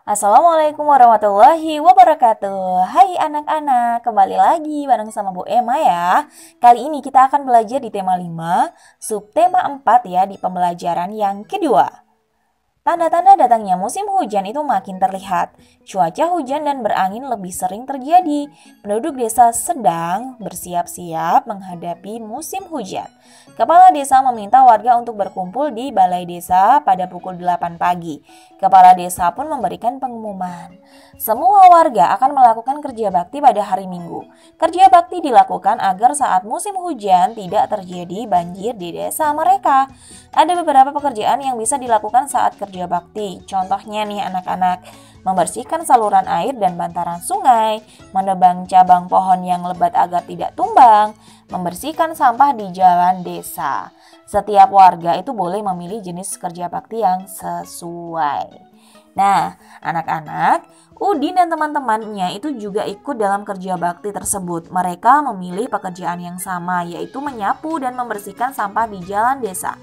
Assalamualaikum warahmatullahi wabarakatuh. Hai anak-anak, kembali lagi bareng sama Bu Emma ya. Kali ini kita akan belajar di tema 5, subtema 4 ya di pembelajaran yang kedua. Tanda-tanda datangnya musim hujan itu makin terlihat. Cuaca hujan dan berangin lebih sering terjadi. Penduduk desa sedang bersiap-siap menghadapi musim hujan. Kepala desa meminta warga untuk berkumpul di balai desa pada pukul 8 pagi. Kepala desa pun memberikan pengumuman. Semua warga akan melakukan kerja bakti pada hari Minggu. Kerja bakti dilakukan agar saat musim hujan tidak terjadi banjir di desa mereka. Ada beberapa pekerjaan yang bisa dilakukan saat kerja bakti. Contohnya nih anak-anak, membersihkan saluran air dan bantaran sungai, menebang cabang pohon yang lebat agar tidak tumbang, membersihkan sampah di jalan desa. Setiap warga itu boleh memilih jenis kerja bakti yang sesuai. Nah, anak-anak, Udin dan teman-temannya itu juga ikut dalam kerja bakti tersebut. Mereka memilih pekerjaan yang sama, yaitu menyapu dan membersihkan sampah di jalan desa.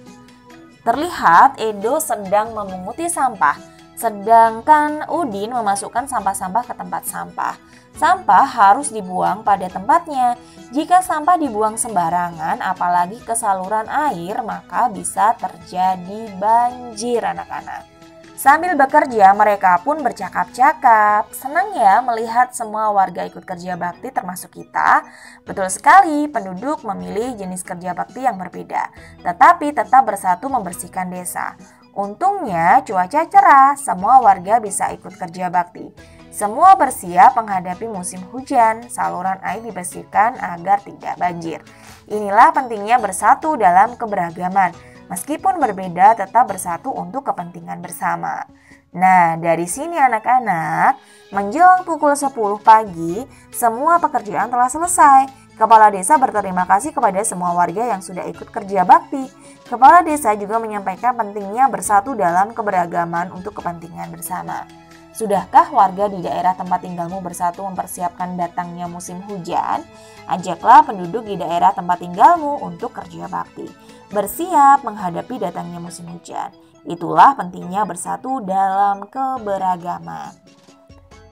Terlihat Edo sedang memunguti sampah, sedangkan Udin memasukkan sampah-sampah ke tempat sampah. Sampah harus dibuang pada tempatnya. Jika sampah dibuang sembarangan, apalagi ke saluran air, maka bisa terjadi banjir anak-anak. Sambil bekerja, mereka pun bercakap-cakap. Senang ya melihat semua warga ikut kerja bakti termasuk kita. Betul sekali, penduduk memilih jenis kerja bakti yang berbeda, tetapi tetap bersatu membersihkan desa. Untungnya cuaca cerah, semua warga bisa ikut kerja bakti. Semua bersiap menghadapi musim hujan, saluran air dibersihkan agar tidak banjir. Inilah pentingnya bersatu dalam keberagaman. Meskipun berbeda, tetap bersatu untuk kepentingan bersama. Nah, dari sini anak-anak, menjelang pukul 10 pagi, semua pekerjaan telah selesai. Kepala desa berterima kasih kepada semua warga yang sudah ikut kerja bakti. Kepala desa juga menyampaikan pentingnya bersatu dalam keberagaman untuk kepentingan bersama. Sudahkah warga di daerah tempat tinggalmu bersatu mempersiapkan datangnya musim hujan? Ajaklah penduduk di daerah tempat tinggalmu untuk kerja bakti. Bersiap menghadapi datangnya musim hujan. Itulah pentingnya bersatu dalam keberagaman.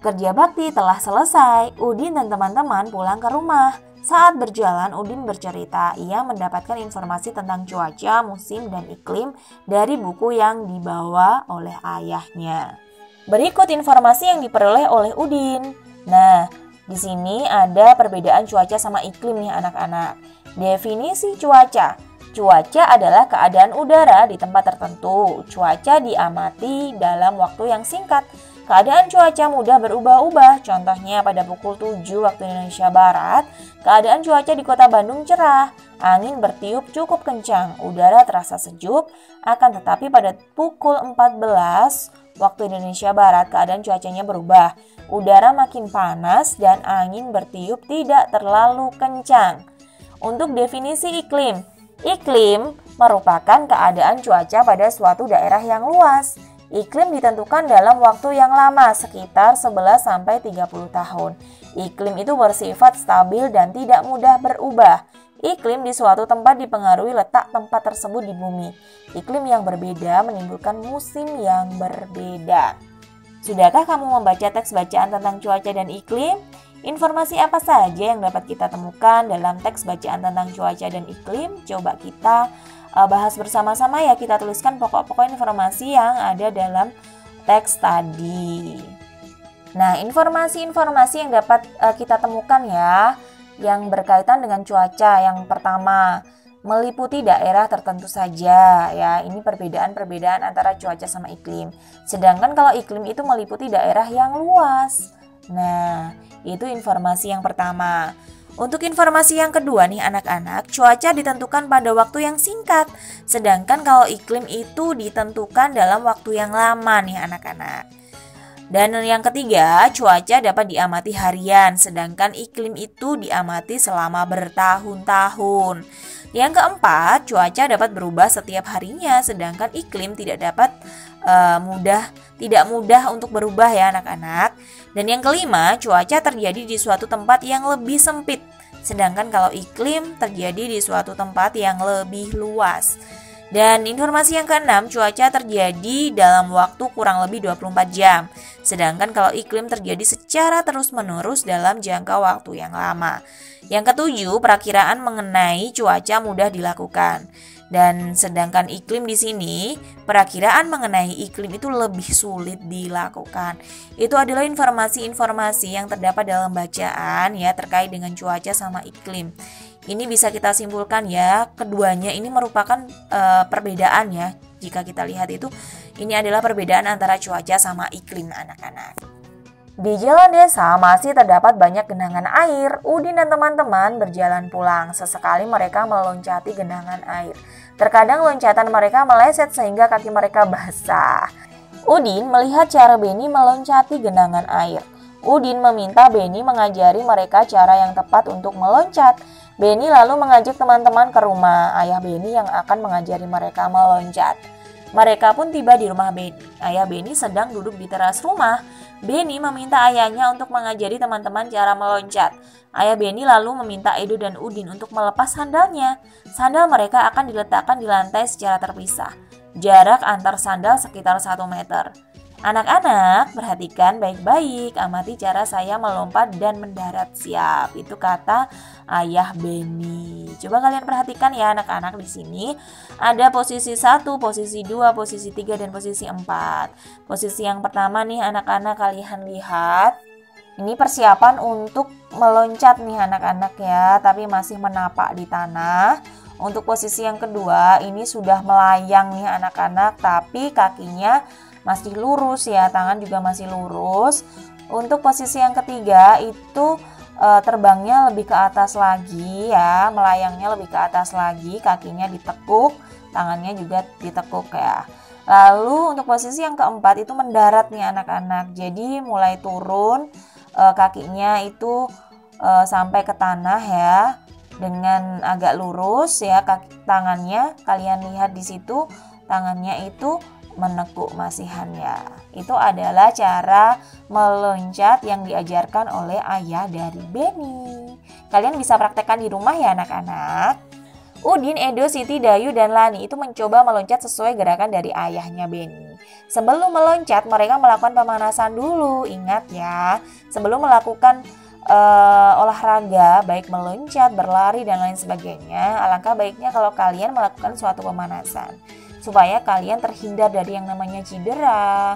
Kerja bakti telah selesai. Udin dan teman-teman pulang ke rumah. Saat berjalan, Udin bercerita ia mendapatkan informasi tentang cuaca, musim, dan iklim dari buku yang dibawa oleh ayahnya. Berikut informasi yang diperoleh oleh Udin. Nah, di sini ada perbedaan cuaca sama iklim nih anak-anak. Definisi cuaca. Cuaca adalah keadaan udara di tempat tertentu. Cuaca diamati dalam waktu yang singkat. Keadaan cuaca mudah berubah-ubah. Contohnya pada pukul 7 waktu Indonesia Barat, keadaan cuaca di Kota Bandung cerah. Angin bertiup cukup kencang. Udara terasa sejuk. Akan tetapi pada pukul 14 waktu Indonesia Barat, keadaan cuacanya berubah. Udara makin panas dan angin bertiup tidak terlalu kencang. Untuk definisi iklim. Iklim merupakan keadaan cuaca pada suatu daerah yang luas. Iklim ditentukan dalam waktu yang lama, sekitar 11-30 tahun. Iklim itu bersifat stabil dan tidak mudah berubah. Iklim di suatu tempat dipengaruhi letak tempat tersebut di bumi. Iklim yang berbeda menimbulkan musim yang berbeda. Sudahkah kamu membaca teks bacaan tentang cuaca dan iklim? Informasi apa saja yang dapat kita temukan dalam teks bacaan tentang cuaca dan iklim? Coba kita bahas bersama-sama ya. Kita tuliskan pokok-pokok informasi yang ada dalam teks tadi. Nah, informasi-informasi yang dapat kita temukan ya, yang berkaitan dengan cuaca. Yang pertama, meliputi daerah tertentu saja ya. Ini perbedaan-perbedaan antara cuaca sama iklim. Sedangkan kalau iklim itu meliputi daerah yang luas. Nah, itu informasi yang pertama. Untuk informasi yang kedua nih anak-anak, cuaca ditentukan pada waktu yang singkat. Sedangkan kalau iklim itu ditentukan dalam waktu yang lama nih anak-anak. Dan yang ketiga, cuaca dapat diamati harian, sedangkan iklim itu diamati selama bertahun-tahun. Yang keempat, cuaca dapat berubah setiap harinya, sedangkan iklim tidak mudah untuk berubah ya anak-anak. Dan yang kelima, cuaca terjadi di suatu tempat yang lebih sempit, sedangkan kalau iklim terjadi di suatu tempat yang lebih luas. Dan informasi yang keenam, cuaca terjadi dalam waktu kurang lebih 24 jam. Sedangkan kalau iklim terjadi secara terus-menerus dalam jangka waktu yang lama. Yang ketujuh, perakiraan mengenai cuaca mudah dilakukan. Dan sedangkan iklim di sini, perakiraan mengenai iklim itu lebih sulit dilakukan. Itu adalah informasi-informasi yang terdapat dalam bacaan ya terkait dengan cuaca sama iklim. Ini bisa kita simpulkan ya, keduanya ini merupakan perbedaan ya. Jika kita lihat itu, ini adalah perbedaan antara cuaca sama iklim anak-anak. Di jalan desa masih terdapat banyak genangan air. Udin dan teman-teman berjalan pulang. Sesekali mereka meloncati genangan air. Terkadang loncatan mereka meleset sehingga kaki mereka basah. Udin melihat cara Beni meloncati genangan air. Udin meminta Beni mengajari mereka cara yang tepat untuk meloncat. Beni lalu mengajak teman-teman ke rumah ayah Beni yang akan mengajari mereka meloncat. Mereka pun tiba di rumah Beni. Ayah Beni sedang duduk di teras rumah. Beni meminta ayahnya untuk mengajari teman-teman cara meloncat. Ayah Beni lalu meminta Edo dan Udin untuk melepas sandalnya. Sandal mereka akan diletakkan di lantai secara terpisah. Jarak antar sandal sekitar 1 meter. Anak-anak, perhatikan baik-baik, amati cara saya melompat dan mendarat. Siap, itu kata ayah Beni. Coba kalian perhatikan ya anak-anak, di sini ada posisi 1, posisi 2, posisi 3, dan posisi 4. Posisi yang pertama nih anak-anak, kalian lihat. Ini persiapan untuk meloncat nih anak-anak ya, tapi masih menapak di tanah. Untuk posisi yang kedua, ini sudah melayang nih anak-anak, tapi kakinya masih lurus ya, tangan juga masih lurus. Untuk posisi yang ketiga itu terbangnya lebih ke atas lagi ya, melayangnya lebih ke atas lagi, kakinya ditekuk, tangannya juga ditekuk ya. Lalu untuk posisi yang keempat itu mendarat nih anak-anak. Jadi mulai turun kakinya itu sampai ke tanah ya, dengan agak lurus ya, tangannya kalian lihat di situ, tangannya itu menekuk masihannya. Itu adalah cara meloncat yang diajarkan oleh ayah dari Beni. Kalian bisa praktekkan di rumah ya anak-anak. Udin, Edo, Siti, Dayu, dan Lani itu mencoba meloncat sesuai gerakan dari ayahnya Beni. Sebelum meloncat, mereka melakukan pemanasan dulu. Ingat ya, sebelum melakukan olahraga, baik meloncat, berlari, dan lain sebagainya, alangkah baiknya kalau kalian melakukan suatu pemanasan supaya kalian terhindar dari yang namanya cedera,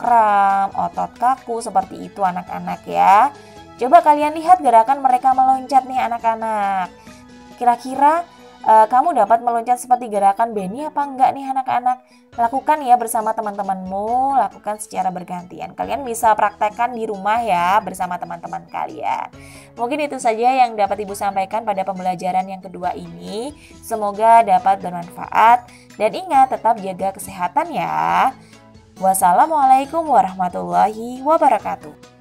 kram, otot kaku, seperti itu anak-anak ya. Coba kalian lihat gerakan mereka meloncat nih anak-anak. Kira-kira kamu dapat meloncat seperti gerakan Beni apa enggak nih anak-anak? Lakukan ya bersama teman-temanmu, lakukan secara bergantian. Kalian bisa praktekkan di rumah ya bersama teman-teman kalian. Mungkin itu saja yang dapat Ibu sampaikan pada pembelajaran yang kedua ini. Semoga dapat bermanfaat dan ingat tetap jaga kesehatan ya. Wassalamualaikum warahmatullahi wabarakatuh.